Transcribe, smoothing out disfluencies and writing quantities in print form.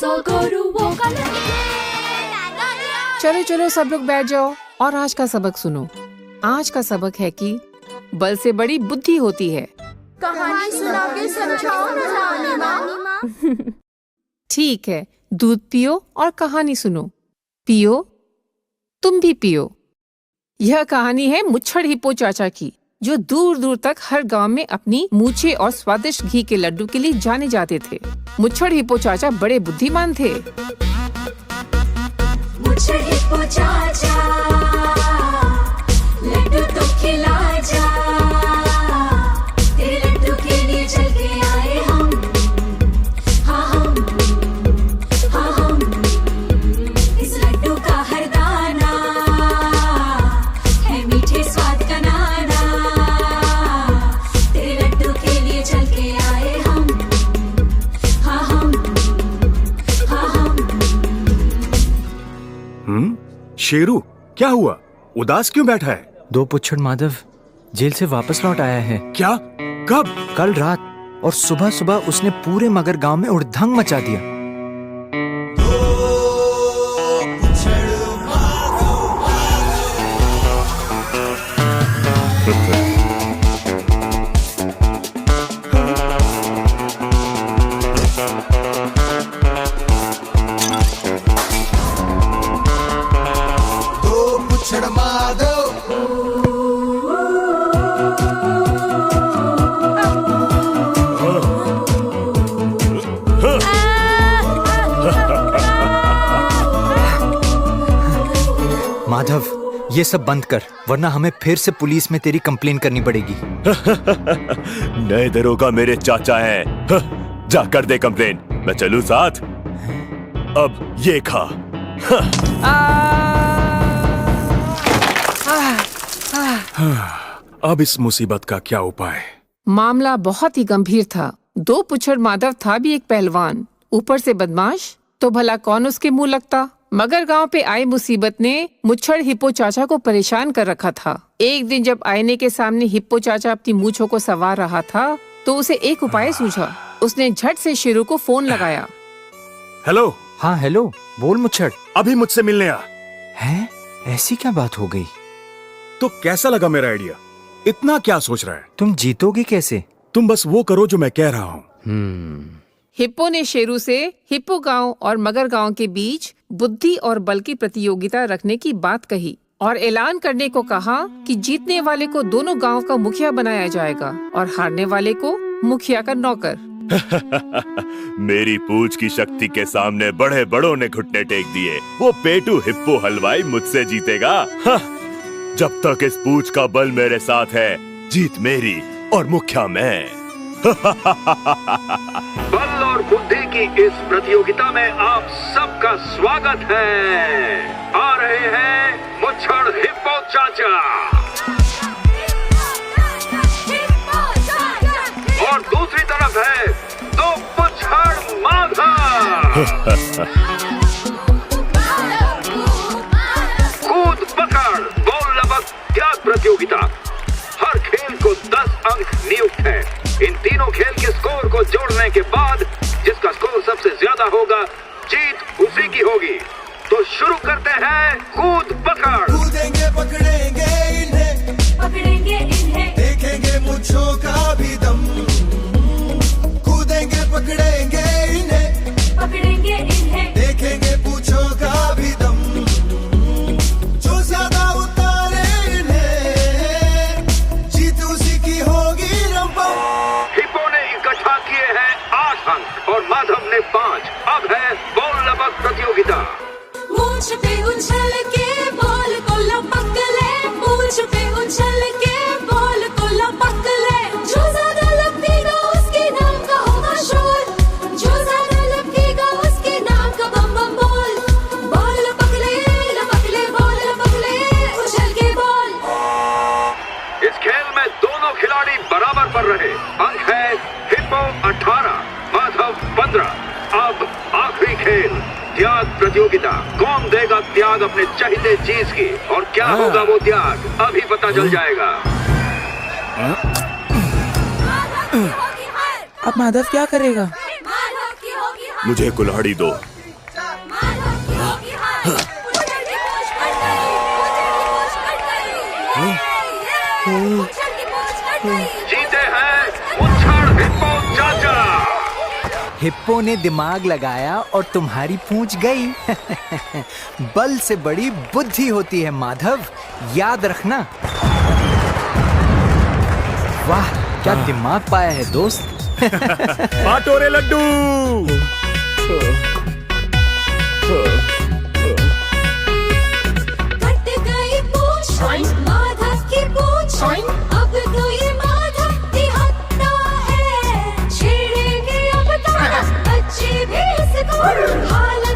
चलो चलो सब लोग बैठ जाओ और आज का सबक सुनो। आज का सबक है कि बल से बड़ी बुद्धि होती है। कहानी सुना के समझाओ ना नानी माँ। ठीक है, दूध पियो और कहानी सुनो। पियो, तुम भी पियो। यह कहानी है मुच्छड़ हिप्पो चाचा की, जो दूर दूर तक हर गांव में अपनी मूछे और स्वादिष्ट घी के लड्डू के लिए जाने जाते थे। मुच्छड़ हिप्पो चाचा बड़े बुद्धिमान थे। मुच्छड़ हिप्पो चाचा, लड्डू तो खिला जा, तेरे लड्डू के लिए चल के आए हम, हाँ हम, इस लड्डू का हर दाना है मीठे स्वाद का नाना, तेरे लड्डू के लिए चल के आए हम, हाँ हम। शेरू, क्या हुआ? उदास क्यों बैठा है? दो पुच्छड़ माधव जेल से वापस लौट आया है। क्या? कब? कल रात, और सुबह सुबह उसने पूरे मगर गांव में उड़धंग मचा दिया। माधव, ये सब बंद कर, वरना हमें फिर से पुलिस में तेरी कंप्लेन करनी पड़ेगी। नए दरोगा मेरे चाचा हैं। जा कर दे कंप्लेन। मैं चलूं साथ? अब ये खा। अब इस मुसीबत का क्या उपाय? मामला बहुत ही गंभीर था। दो पुच्छड़ माधव था भी एक पहलवान, ऊपर से बदमाश, तो भला कौन उसके मुंह लगता। मगर गांव पे आई मुसीबत ने मुच्छड़ हिप्पो चाचा को परेशान कर रखा था। एक दिन जब आईने के सामने हिप्पो चाचा अपनी मूंछों को संवार रहा था, तो उसे एक उपाय सूझा। उसने झट से शेरू को फोन लगाया। हेलो। हाँ हेलो, बोल मुच्छड़। अभी मुझसे मिलने आ। हैं? ऐसी क्या बात हो गई? तो कैसा लगा मेरा आइडिया? इतना क्या सोच रहा है? तुम जीतोगे कैसे? तुम बस वो करो जो मैं कह रहा हूँ। हिप्पो ने शेरू से हिप्पो गांव और मगर गांव के बीच बुद्धि और बल की प्रतियोगिता रखने की बात कही और ऐलान करने को कहा कि जीतने वाले को दोनों गांव का मुखिया बनाया जाएगा और हारने वाले को मुखिया का नौकर। मेरी पूंछ की शक्ति के सामने बड़े बड़ों ने घुटने टेक दिए। वो पेटू हिप्पो हलवाई मुझसे जीतेगा। जब तक इस पूंछ का बल मेरे साथ है, जीत मेरी और मुखिया मैं। बल और बुद्धि की इस प्रतियोगिता में आप सबका स्वागत है। आ रहे हैं मुच्छड़ हिप्पो चाचा और दूसरी तरफ है दो पुच्छड़ माधव। कूद पकड़ बॉल लबक त्याग प्रतियोगिता। हर खेल को 10 अंक नियुक्त है। इन तीनों खेल के स्कोर को जोड़ने के बाद जिसका स्कोर सबसे ज्यादा होगा, जीत उसी की होगी। तो शुरू करते हैं कूद पकड़। कूदेंगे पकड़ेंगे इन्हें, देखेंगे मुच्छों का भी दम। कूदेंगे पकड़ेंगे इन्हें, देखेंगे पूछों का भी दम। जो ज्यादा उतारे इन्हें, जीत उसी की होगी रंपम। हिप्पो ने इकट्ठा किए हैं 8 अंक और माधव ने 5। अब है बॉल लबक प्रतियोगिता। मूंछ पे उछल के बॉल को लपक ले, मूंछ पे उछल के बॉल को लपक ले। जो ज्यादा लपकेगा उसके नाम का होगा शोर, जो ज्यादा लपकेगा उसके नाम का बम बम बोल। बॉल लपक ले बॉल लपक ले, उछल के बॉल। इस खेल में दोनों खिलाड़ी बराबर पर रहे। अंक है हिप्पो 18, माधव 15। अब आखिरी खेल त्याग प्रतियोगिता। कौन देगा त्याग अपने चहेते चीज की, और क्या होगा वो त्याग, अभी पता चल जाएगा। अब माधव क्या करेगा? मुझे कुल्हाड़ी दो, जीते हैं मुच्छड़ हिप्पो चाचा। हिप्पो ने दिमाग लगाया और तुम्हारी पूंछ गई। बल से बड़ी बुद्धि होती है माधव, याद रखना। वाह, क्या दिमाग पाया है दोस्त। बांटो रे लड्डू। कट गई पूंछ माधव की पूंछ, अब तो ये माधव तिहत्ता है। छेड़ेंगे अब तो बच्चे भी इसको, हालांकि